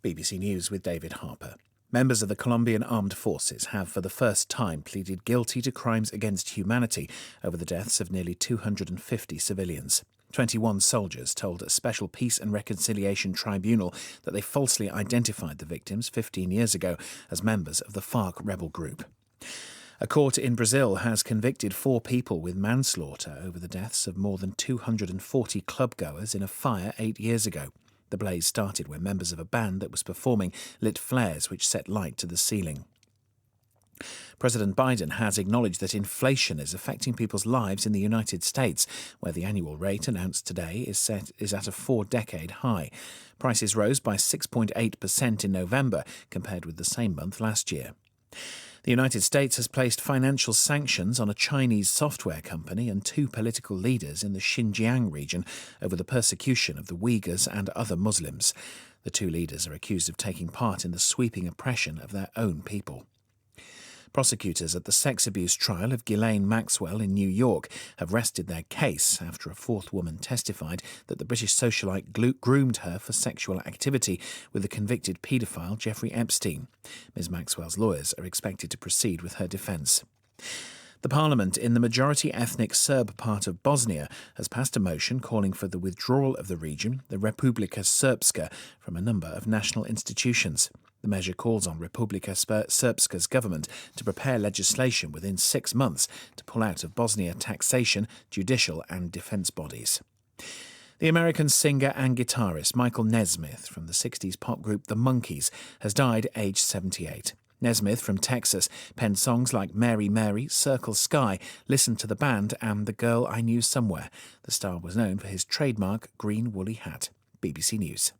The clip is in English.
BBC News with David Harper. Members of the Colombian Armed Forces have for the first time pleaded guilty to crimes against humanity over the deaths of nearly 250 civilians. 21 soldiers told a special peace and reconciliation tribunal that they falsely identified the victims 15 years ago as members of the FARC rebel group. A court in Brazil has convicted 4 people with manslaughter over the deaths of more than 240 clubgoers in a fire 8 years ago. The blaze started when members of a band that was performing lit flares which set light to the ceiling. President Biden has acknowledged that inflation is affecting people's lives in the United States, where the annual rate announced today is at a 4-decade high. Prices rose by 6.8% in November compared with the same month last year. The United States has placed financial sanctions on a Chinese software company and 2 political leaders in the Xinjiang region over the persecution of the Uyghurs and other Muslims. The 2 leaders are accused of taking part in the sweeping oppression of their own people. Prosecutors at the sex abuse trial of Ghislaine Maxwell in New York have rested their case after a 4th woman testified that the British socialite groomed her for sexual activity with the convicted paedophile Jeffrey Epstein. Ms. Maxwell's lawyers are expected to proceed with her defence. The parliament in the majority ethnic Serb part of Bosnia has passed a motion calling for the withdrawal of the region, the Republika Srpska, from a number of national institutions. The measure calls on Republika Srpska's government to prepare legislation within 6 months to pull out of Bosnia taxation, judicial and defence bodies. The American singer and guitarist Michael Nesmith from the 60s pop group The Monkees has died aged 78. Nesmith from Texas penned songs like Mary Mary, Circle Sky, Listen to the Band and The Girl I Knew Somewhere. The star was known for his trademark green woolly hat. BBC News.